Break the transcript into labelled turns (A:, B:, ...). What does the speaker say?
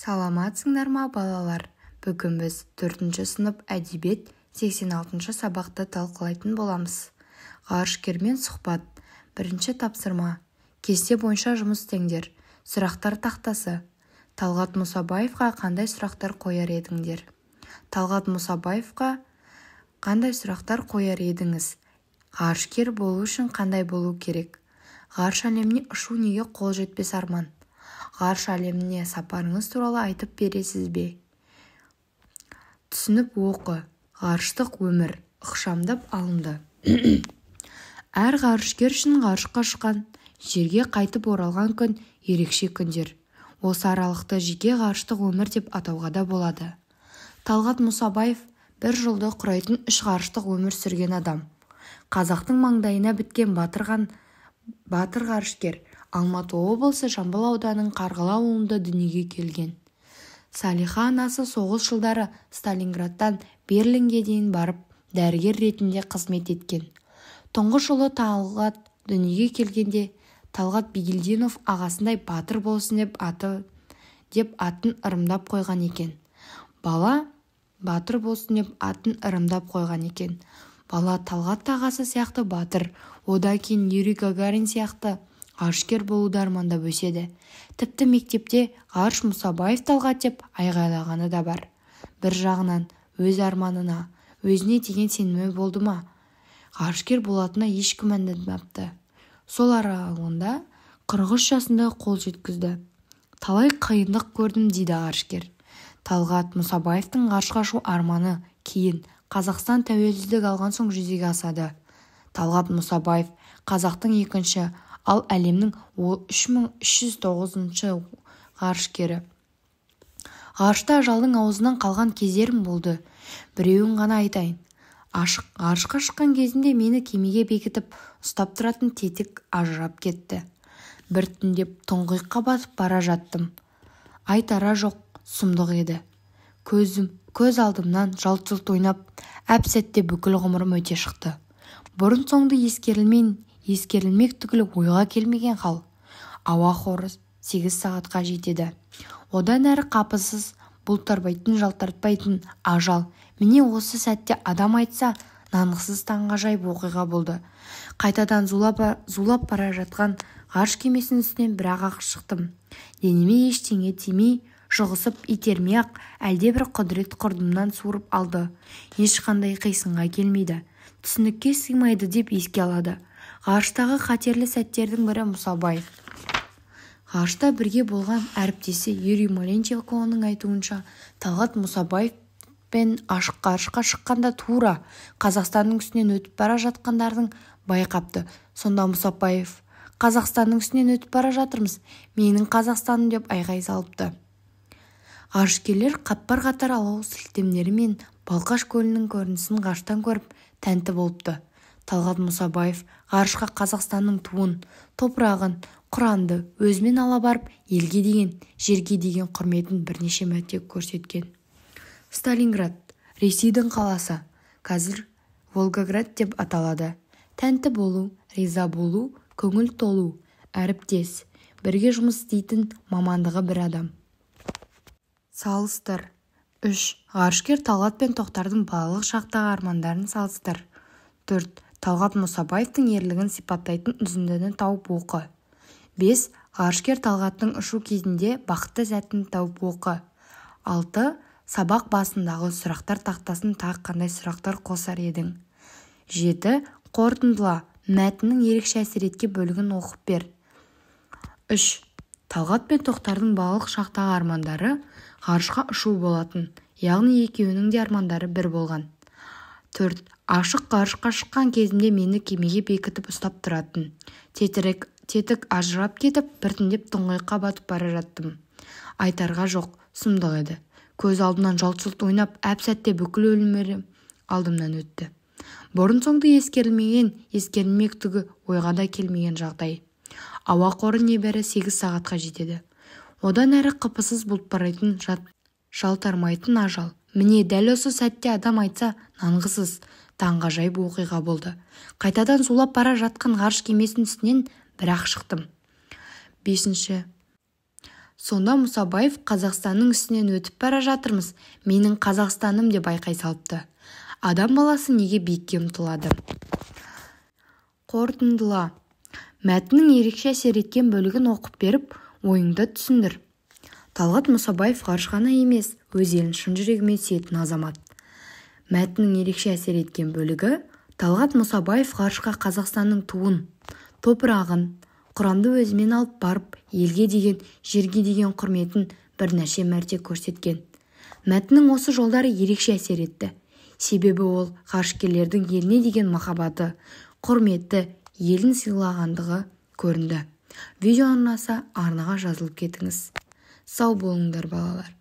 A: Саламатсыңдар ма балалар? Бүгін біз 4-ші сынып әдебиет 86-шы сабақты талқылайтын боламыз. Ғарышкермен сұхбат. Бірінші тапсырма. Кесте бойынша жұмыс істеңдер. Сұрақтар тақтасы. Талғат Мұсабаевқа қандай сұрақтар қояр едіңдер? Талғат Мұсабаевқа қандай сұрақтар қояр едіңіз? Ғарышкер болу үшін қандай болу керек? Ғарыш әлеміне ұшу неге қол жетпес арман? Ғарыш әлеміне сапарыңыз туралы айтып бересіз бе? Түсініп оқы. Ғарыштық өмір ықшамдап алынды. Әр ғарышкер үшін ғарышқа ұшқан, жерге қайтып оралған күн ерекше күндер. Осы аралықты жеке ғарыштық өмір деп атауға да болады. Талғат Мұсабаев бір жылды құрайтын 3 ғарыштық өмір сүрген адам. Қазақтың маңдайына біткен батыр ғарышкер. Алматы облысы Жамбыл ауданының Қарғалы ауылында дүниеге келген. Салиха анасы соғыс жылдары Сталинградтан Берлинге дейін барып, дәрігер ретінде қызмет еткен. Тұңғыш ұлы Талғат дүниеге келгенде, Талғат Бигелдинов ағасындай батыр болсын деп атын ырымдап қойған екен. Бала батыр болсын деп атын ырымдап қойған екен. Бала Талғат ағасы сияқты батыр, одан кейін Юрий Гагарин сияқты ғарышкер болуды армандап өседі. Тіпті мектепте Ғарыш Мұсабаев Талғат деп айғайлағаны да бар. Бір жағынан өз арманына, өзіне деген сенімі болды ма? Ғарышкер болатынына еш күмәнданбапты. Сол аралығында 43 жасында қол жеткізді. Талай қиындық көрдім дейді ғарышкер. Талғат Мұсабаевтың ғарышқа ұшу арманы кейін Қазақстан тәуелсіздік алған соң жүзеге асады. Талғат Мұсабаев қазақтың екінші, ал әлемнің 3309-шы ғарышкері. Ғарышта ажалдың аузынан қалған кездерім болды. Біреуін ғана айтайын. Ғарышқа шыққан кезінде мені кемеге бекітіп ұстап тұратын тетік ажырап кетті. Бір түндеп тұңғиыққа батып бара жаттым. Айтара жоқ, сұмдық еді. Көз алдымнан жалт-жұлт ойнап, әп-сәтте бүкіл ғұмырым өте шықты. Бұрын соңды ескерілмек түгілі ойға келмеген хал. Ауа қоры 8 сағатқа жетеді. Одан әрі қапысыз, бұлтарбайтын, жалтартпайтын ажал. Міне осы сәтте адам айтса, нанғысыз таңғажайып оқиға болды. Қайтадан зулап бара жатқан ғарыш кемесінің үстінен бір-ақ шықтым. Денеме ештеңе тимей, жұғысып итермей-ақ әлдебір құдірет құрдымнан суырып алды. Ешқандай қисынға келмейді. Түсінікке сыймайды деп еске алады. Ғарыштағы қатерлі сәттердің бірі Мұсабаев. Ғарышта бірге болған әріптесі Юрий Маленченконың айтуынша, Талғат Мұсабаев пен ашық ғарышқа шыққанда тура Қазақстанның үстінен өтіп бара жатқандардың байқапты. Сонда Мұсабаев: Қазақстанның үстінен өтіп бара жатырмыз, менің Қазақстаным деп айғай салыпты. Ғарышкерлер қатпар-қатар алау сілтемдері мен Балқаш көлінің көрінісін ғарыштан көріп тәнті болыпты. Талғат Мұсабаев ғарышқа Қазақстанның туын, топырағын, құранды өзімен ала барып, елге деген, жерге деген құрметін бірнеше мәрте көрсеткен. Сталинград, Ресейдің қаласы, қазір Волгоград деп аталады. Тәнті болу, риза болу, көңіл толу, әріптес, бірге жұмыс істейтін мамандығы бір адам. Салыстыр. 3. Ғарышкер Талғат пен Тоқтардың балалық шақтағы армандарын салыстыр. 4. Талғат Мұсабаевтың ерлігін сипаттайтын үзіндіні тауып оқы. 5. Ғарышкер Талғаттың ұшу кезінде бақытты сәтін тауып оқы. 6. Сабақ басындағы сұрақтар тақтасын тағы қандай сұрақтар қосар едің? 7. Қорытындыла, мәтіннің ерекше әсер еткен бөлігін оқып бер. 3. Талғат пен Тоқтардың балалық шақтағы армандары ғарышқа ұшу болатын, яғни екеуінің де армандары бір болған. 4. Ашық ғарышқа шыққан кезімде мені кемеге бекітіп ұстап тұратын. Тетік ажырап кетіп, біртіндеп тұңғиыққа батып бара жаттым. Айтарға жоқ, сұмдық еді. Көз алдымнан жалт-жұлт ойнап, әп-сәтте бүкіл өмірім алдымнан өтті. Бұрын соңды ескерілмек түгі ойға да келмеген жағдай. Ауа қоры небәрі 8 сағатқа жетеді. Одан әрі қапысыз бұлтарбайтын, жалтармайтын ажал. Міне дәл осы сәтте адам айтса, нанғысыз, таңғажайып оқиға болды. Қайтадан зулап бара жатқан ғарыш кемесінің үстінен бір-ақ шықтым. 5. Сонда Мұсабаев Қазақстанның үстінен өтіп бара жатырмыз, менің Қазақстаным деп айқай салыпты. Адам баласы неге биікке ұмтылады? Қорытындыла. Мәтіннің ерекше әсер еткен бөлігін оқып беріп, ойыңды түсіндір. Талғат Мұсабаев ғарыш ғана емес, өз елін шын жүрегімен сүйетін азамат. Мәтіннің ерекше әсер еткен бөлігі Талғат Мұсабаев ғарышқа Қазақстанның туын, топырағын, құрамды өзімен алып барып, елге деген, жерге деген құрметін бірнеше мәрте көрсеткен. Мәтіннің осы жолдары ерекше әсер етті. Себебі ол ғарышкерлердің еліне деген махаббаты, құрметі, елін сыйлағандығы көрінді. Видео ұнаса арнаға жазылып кетіңіз. Сау болыңдар балалар.